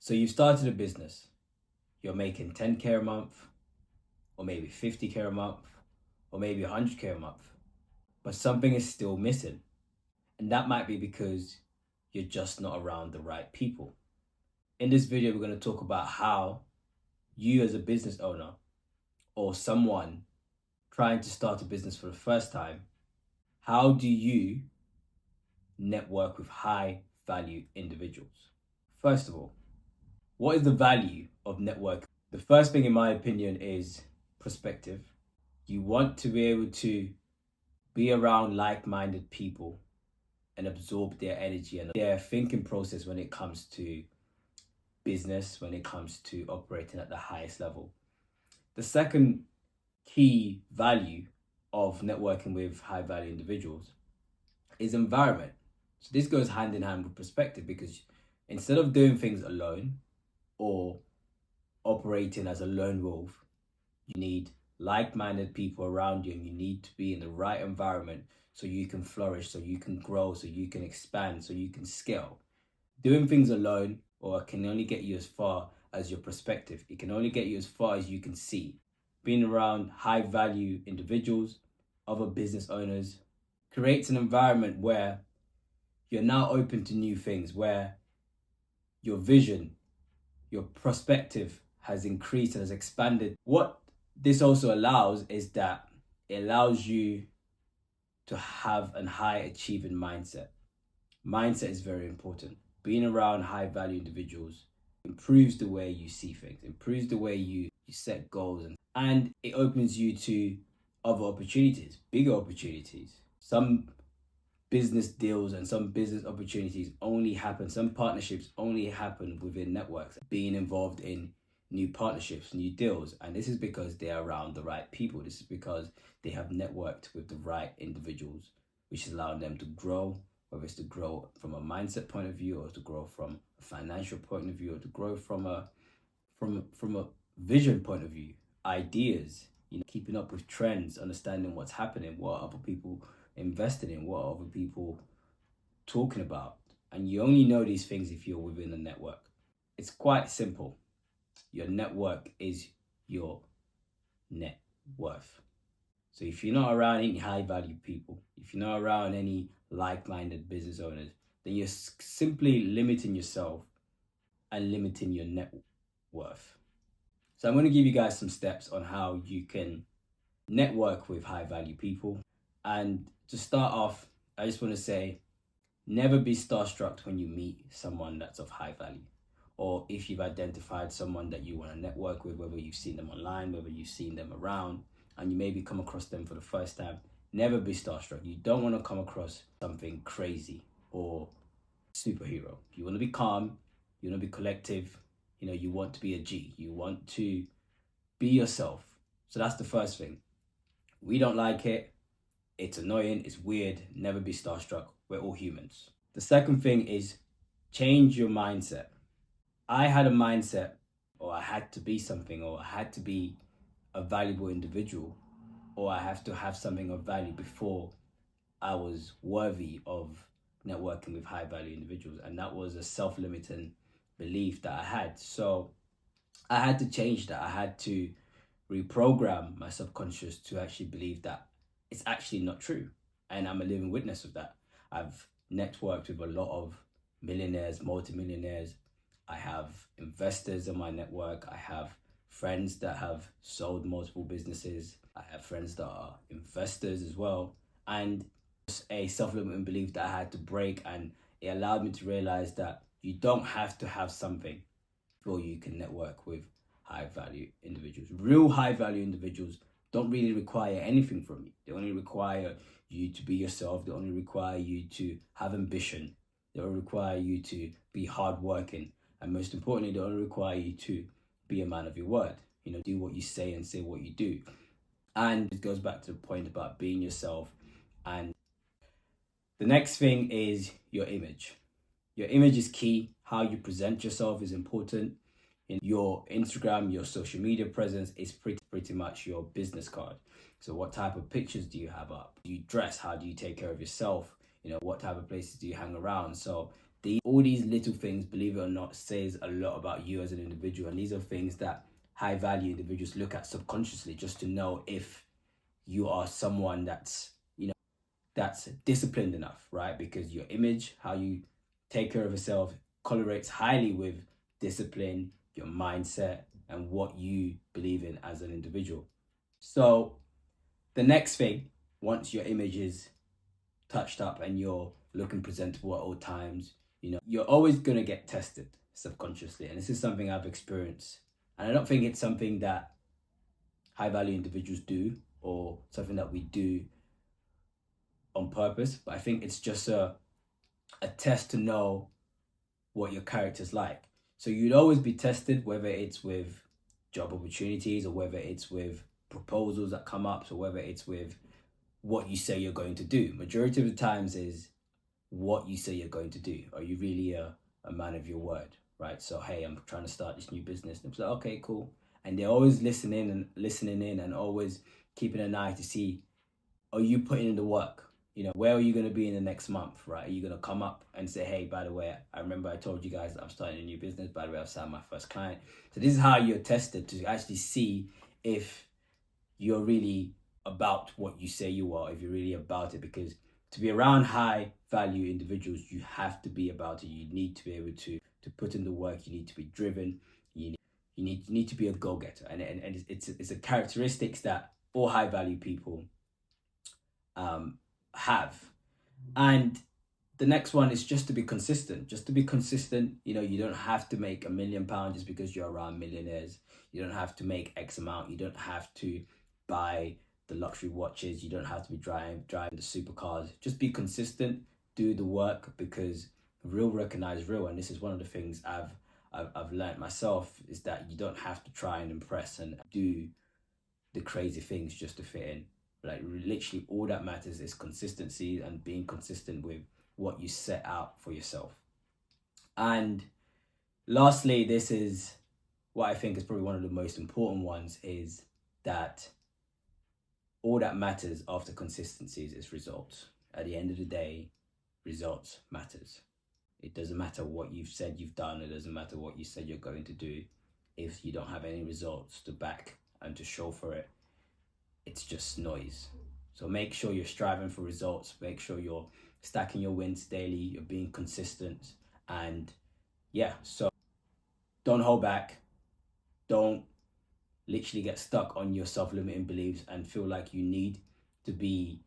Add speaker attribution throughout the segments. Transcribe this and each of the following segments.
Speaker 1: So you've started a business, you're making 10K a month, or maybe 50K a month, or maybe 100K a month, but something is still missing. And that might be because you're just not around the right people. In this video, we're going to talk about how you as a business owner or someone trying to start a business for the first time, how do you network with high value individuals? First of all, what is the value of networking? The first thing, in my opinion, is perspective. You want to be able to be around like-minded people and absorb their energy and their thinking process when it comes to business, when it comes to operating at the highest level. The second key value of networking with high value individuals is environment. So this goes hand in hand with perspective, because instead of doing things alone or operating as a lone wolf, you need like-minded people around you, and you need to be in the right environment so you can flourish, so you can grow, so you can expand, so you can scale. Doing things alone can only get you as far as your perspective. It can only get you as far as you can see. Being around high value individuals, other business owners, creates an environment where you're now open to new things, where your vision, your perspective has increased and has expanded. What this also allows is that it allows you to have a high achieving mindset. Mindset is very important. Being around high value individuals improves the way you see things, improves the way you set goals, and it opens you to other opportunities, bigger opportunities. Some business deals and some business opportunities only happen, some partnerships only happen within networks. Being involved in new partnerships, new deals, and this is because they're around the right people. This is because they have networked with the right individuals, which is allowing them to grow, whether it's to grow from a mindset point of view, or to grow from a financial point of view, or to grow from a vision point of view, ideas, keeping up with trends, understanding what's happening, what other people invested in, what other people talking about. And you only know these things if you're within a network. It's quite simple. Your network is your net worth. So if you're not around any high value people, if you're not around any like-minded business owners, then you're simply limiting yourself and limiting your net worth. So I'm going to give you guys some steps on how you can network with high value people. And to start off, I just want to say, never be starstruck when you meet someone that's of high value. Or if you've identified someone that you want to network with, whether you've seen them online, whether you've seen them around, and you maybe come across them for the first time, never be starstruck. You don't want to come across something crazy or superhero. You want to be calm, you want to be collective, you want to be a G. You want to be yourself. So that's the first thing. We don't like it. It's annoying, it's weird. Never be starstruck. We're all humans. The second thing is change your mindset. I had a mindset, or I had to be something, or I had to be a valuable individual, or I have to have something of value before I was worthy of networking with high value individuals. And that was a self-limiting belief that I had. So I had to change that. I had to reprogram my subconscious to actually believe that it's actually not true. And I'm a living witness of that. I've networked with a lot of millionaires, multimillionaires. I have investors in my network. I have friends that have sold multiple businesses. I have friends that are investors as well. And it's a self-limiting belief that I had to break, and it allowed me to realize that you don't have to have something before you can network with high value individuals. Real high value individuals don't really require anything from you. They only require you to be yourself. They only require you to have ambition. They only require you to be hardworking. And most importantly, they only require you to be a man of your word. Do what you say and say what you do. And it goes back to the point about being yourself. And the next thing is your image. Your image is key. How you present yourself is important. In your Instagram, your social media presence is pretty much your business card. So what type of pictures do you have up? Do you dress? How do you take care of yourself? What type of places do you hang around? So All these little things, believe it or not, says a lot about you as an individual. And these are things that high value individuals look at subconsciously just to know if you are someone that's, that's disciplined enough, right? Because your image, how you take care of yourself, correlates highly with discipline, your mindset, and what you believe in as an individual. So the next thing, once your image is touched up and you're looking presentable at all times, you're always going to get tested subconsciously. And this is something I've experienced. And I don't think it's something that high value individuals do or something that we do on purpose, but I think it's just a test to know what your character's like. So you'd always be tested, whether it's with job opportunities or whether it's with proposals that come up, or whether it's with what you say you're going to do. Majority of the times is what you say you're going to do. Are you really a man of your word, right? So, hey, I'm trying to start this new business. And it's like, okay, cool. And they're always listening in and always keeping an eye to see, are you putting in the work? Where are you going to be in the next month, right? Are you going to come up and say, hey, by the way, I remember I told you guys that I'm starting a new business. By the way, I've signed my first client. So this is how you're tested to actually see if you're really about what you say you are, if you're really about it. Because to be around high value individuals, you have to be about it. You need to be able to put in the work. You need to be driven. You need to be a go-getter. And it's a characteristics that all high value people have. And the next one is just to be consistent. You don't have to make £1 million just because you're around millionaires. You don't have to make X amount. You don't have to buy the luxury watches. You don't have to be driving the supercars. Just be consistent, do the work, because real recognize real. And this is one of the things I've learned myself, is that you don't have to try and impress and do the crazy things just to fit in. Like, literally all that matters is consistency and being consistent with what you set out for yourself. And lastly, this is what I think is probably one of the most important ones, is that all that matters after consistencies is results. At the end of the day, results matters. It doesn't matter what you've said you've done. It doesn't matter what you said you're going to do. If you don't have any results to back and to show for it, it's just noise. So make sure you're striving for results. Make sure you're stacking your wins daily. You're being consistent. And yeah, so don't hold back. Don't literally get stuck on your self-limiting beliefs and feel like you need to be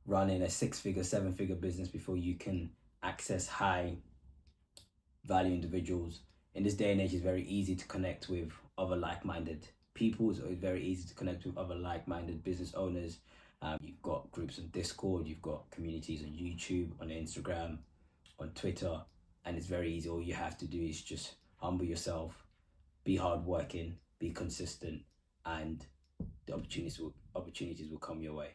Speaker 1: running a 6-figure, 7-figure business before you can access high value individuals. In this day and age, it's very easy to connect with other like-minded people. So it's very easy to connect with other like-minded business owners. You've got groups on Discord, you've got communities on YouTube, on Instagram, on Twitter, and it's very easy. All you have to do is just humble yourself, be hardworking, be consistent, and the opportunities will come your way.